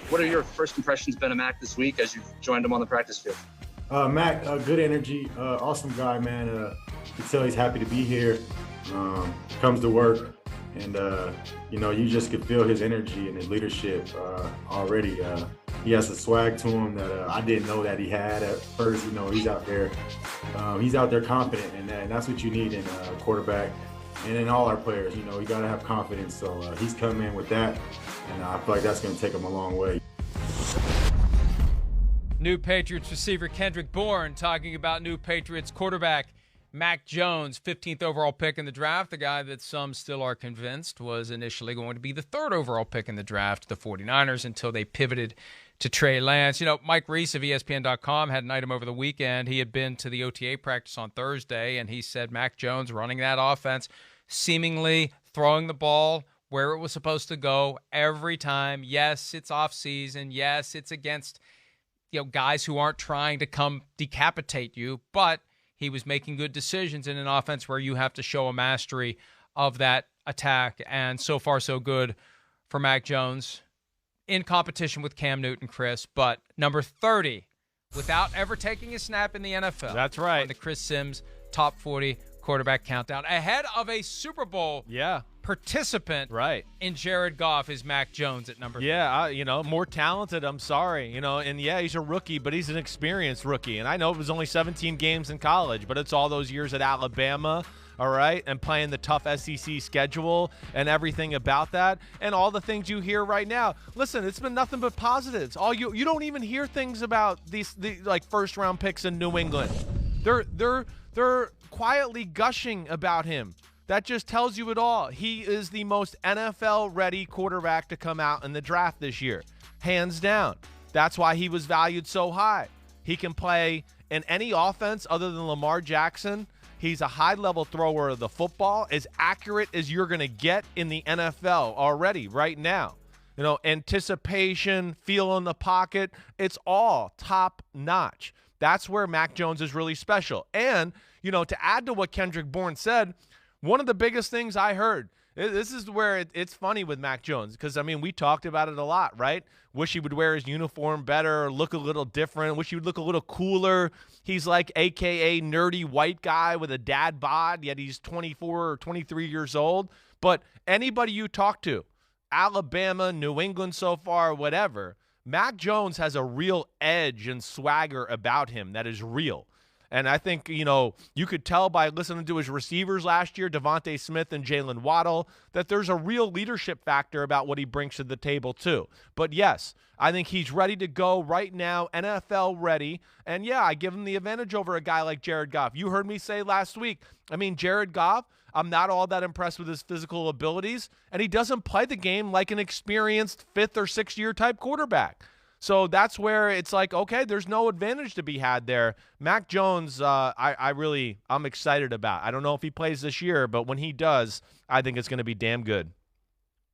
What are your first impressions been of Mac this week as you've joined him on the practice field? Mac, good energy, awesome guy, man. You can tell he's happy to be here. Comes to work, and you just could feel his energy and his leadership already. He has a swag to him that I didn't know that he had at first. He's out there confident, and that's what you need in a quarterback, and in all our players. You got to have confidence. So he's come in with that, and I feel like that's going to take him a long way. New Patriots receiver Kendrick Bourne talking about new Patriots quarterback Mac Jones, 15th overall pick in the draft, the guy that some still are convinced was initially going to be the 3rd overall pick in the draft, the 49ers, until they pivoted to Trey Lance. Mike Reese of ESPN.com had an item over the weekend. He had been to the OTA practice on Thursday, and he said Mac Jones running that offense, seemingly throwing the ball where it was supposed to go every time. Yes, it's off season. Yes, it's against guys who aren't trying to come decapitate you, but he was making good decisions in an offense where you have to show a mastery of that attack, and so far so good for Mac Jones in competition with Cam Newton, Chris, but number 30 without ever taking a snap in the NFL. That's right. On the Chris Simms Top 40 Quarterback Countdown, ahead of a Super Bowl participant in Jared Goff is Mac Jones at number 3. More talented, I'm sorry. And he's a rookie, but he's an experienced rookie. And I know it was only 17 games in college, but it's all those years at Alabama, all right, and playing the tough SEC schedule and everything about that and all the things you hear right now. Listen, it's been nothing but positives. You don't even hear things about these like first-round picks in New England. They're quietly gushing about him. That just tells you it all. He is the most NFL-ready quarterback to come out in the draft this year, hands down. That's why he was valued so high. He can play in any offense other than Lamar Jackson. He's a high-level thrower of the football, as accurate as you're going to get in the NFL already right now. Anticipation, feel in the pocket, it's all top-notch. That's where Mac Jones is really special. And, to add to what Kendrick Bourne said, one of the biggest things I heard, this is where it's funny with Mac Jones, because, we talked about it a lot, right? Wish he would wear his uniform better, look a little different, wish he would look a little cooler. He's like AKA nerdy white guy with a dad bod, yet he's 24 or 23 years old. But anybody you talk to, Alabama, New England so far, whatever, Mac Jones has a real edge and swagger about him that is real. And I think, you could tell by listening to his receivers last year, Devontae Smith and Jalen Waddle, that there's a real leadership factor about what he brings to the table too. But yes, I think he's ready to go right now, NFL ready. And I give him the advantage over a guy like Jared Goff. You heard me say last week, Jared Goff, I'm not all that impressed with his physical abilities, and he doesn't play the game like an experienced 5th or 6th year type quarterback. So that's where it's like, okay, there's no advantage to be had there. Mac Jones, I'm excited about. I don't know if he plays this year, but when he does, I think it's going to be damn good.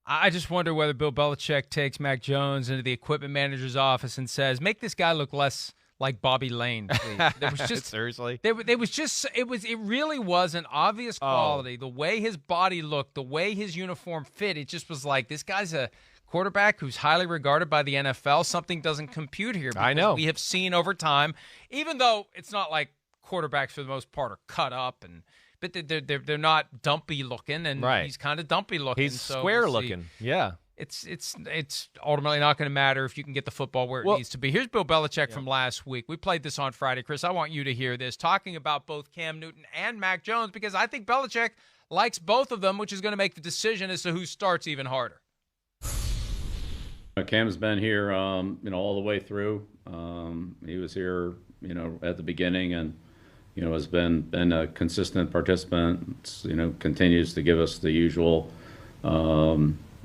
I just wonder whether Bill Belichick takes Mac Jones into the equipment manager's office and says, make this guy look less like Bobby Lane, please. There was just seriously. It really was an obvious quality. The way his body looked, the way his uniform fit, it just was like, this guy's a quarterback who's highly regarded by the NFL. Something doesn't compute here. I know. We have seen over time, even though it's not like quarterbacks for the most part are cut up, but they're not dumpy looking, and he's kind of dumpy looking. He's square looking. Yeah. It's ultimately not going to matter if you can get the football where it needs to be. Here's Bill Belichick from last week. We played this on Friday. Chris, I want you to hear this, talking about both Cam Newton and Mac Jones, because I think Belichick likes both of them, which is going to make the decision as to who starts even harder. Cam's been here, all the way through. He was here, at the beginning, and has been a consistent participant. Continues to give us the usual,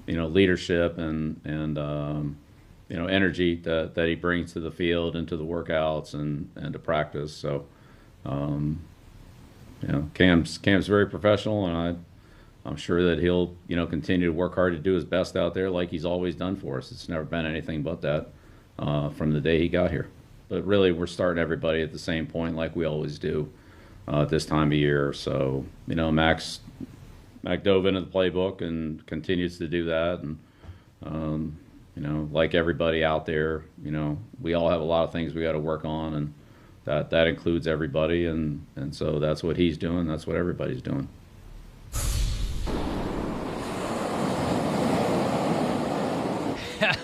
leadership and energy that he brings to the field and to the workouts and to practice. So, Cam's very professional, and I'm sure that he'll, continue to work hard to do his best out there like he's always done for us. It's never been anything but that from the day he got here. But really, we're starting everybody at the same point like we always do at this time of year. So, Mac dove into the playbook and continues to do that. And, You know, like everybody out there, you know, we all have a lot of things we got to work on, and that includes everybody, and so that's what he's doing. That's what everybody's doing.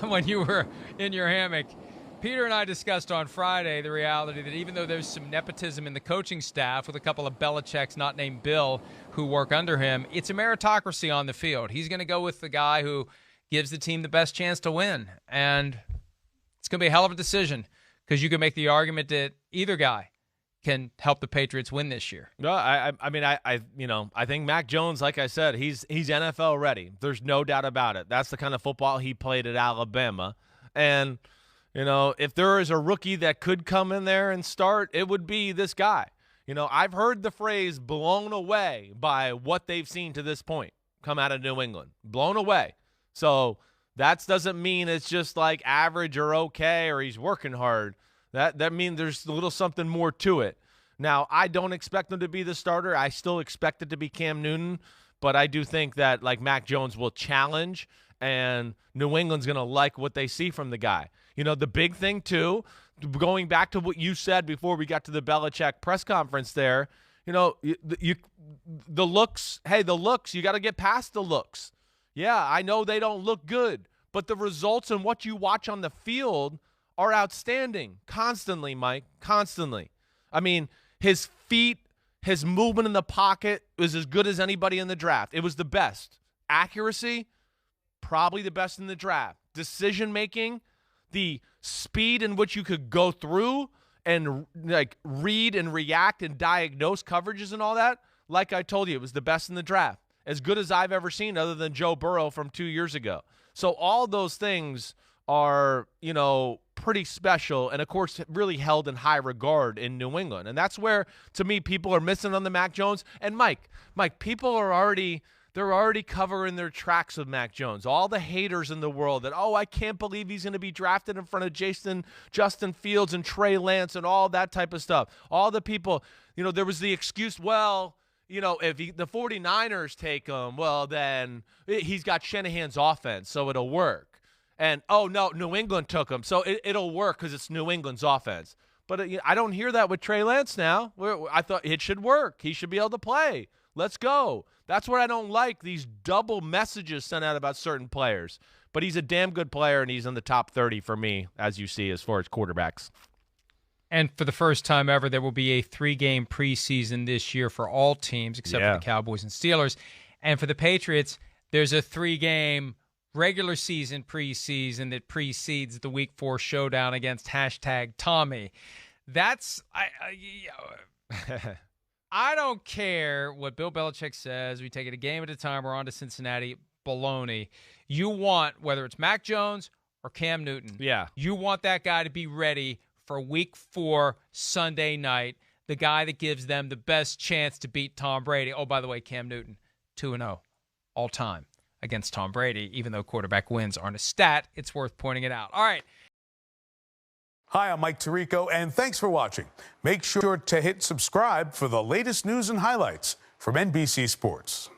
When you were in your hammock, Peter and I discussed on Friday the reality that even though there's some nepotism in the coaching staff with a couple of Belichicks not named Bill who work under him, it's a meritocracy on the field. He's going to go with the guy who gives the team the best chance to win. And it's going to be a hell of a decision because you can make the argument that either guy can help the Patriots win this year. No, I think Mac Jones, like I said, he's NFL ready. There's no doubt about it. That's the kind of football he played at Alabama. And, you know, if there is a rookie that could come in there and start, it would be this guy. You know, I've heard the phrase blown away by what they've seen to this point come out of New England. Blown away. So that doesn't mean it's just like average or okay or he's working hard. That means there's a little something more to it. Now, I don't expect him to be the starter. I still expect it to be Cam Newton, but I do think that like Mac Jones will challenge, and New England's going to like what they see from the guy. You know, the big thing too, going back to what you said before we got to the Belichick press conference there, you know, the looks, you got to get past the looks. Yeah, I know they don't look good, but the results and what you watch on the field are outstanding constantly, Mike, constantly. I mean, his feet, his movement in the pocket was as good as anybody in the draft. It was the best. Accuracy, probably the best in the draft. Decision-making, the speed in which you could go through and like read and react and diagnose coverages and all that, like I told you, it was the best in the draft. As good as I've ever seen other than Joe Burrow from 2 years ago. So all those things are, you know, pretty special and, of course, really held in high regard in New England. And that's where, to me, people are missing on the Mac Jones. And, Mike, people are already covering their tracks with Mac Jones. All the haters in the world that, oh, I can't believe he's going to be drafted in front of Justin Fields and Trey Lance and all that type of stuff. All the people, you know, there was the excuse, well, you know, if the 49ers take him, well, then he's got Shanahan's offense, so it'll work. And, oh, no, New England took him, so it'll work because it's New England's offense. But I don't hear that with Trey Lance now. I thought it should work. He should be able to play. Let's go. That's what I don't like, these double messages sent out about certain players. But he's a damn good player, and he's in the top 30 for me, as you see, as far as quarterbacks. And for the first time ever, there will be a 3-game preseason this year for all teams except for the Cowboys and Steelers. And for the Patriots, there's a 3-game regular season preseason that precedes the Week 4 showdown against #Tommy. That's I don't care what Bill Belichick says. We take it a game at a time. We're on to Cincinnati. Baloney. You want, whether it's Mac Jones or Cam Newton, you want that guy to be ready for Week 4 Sunday night, the guy that gives them the best chance to beat Tom Brady. Oh, by the way, Cam Newton, 2-0 all time against Tom Brady. Even though quarterback wins aren't a stat, it's worth pointing it out. All right. Hi, I'm Mike Tirico, and thanks for watching. Make sure to hit subscribe for the latest news and highlights from NBC Sports.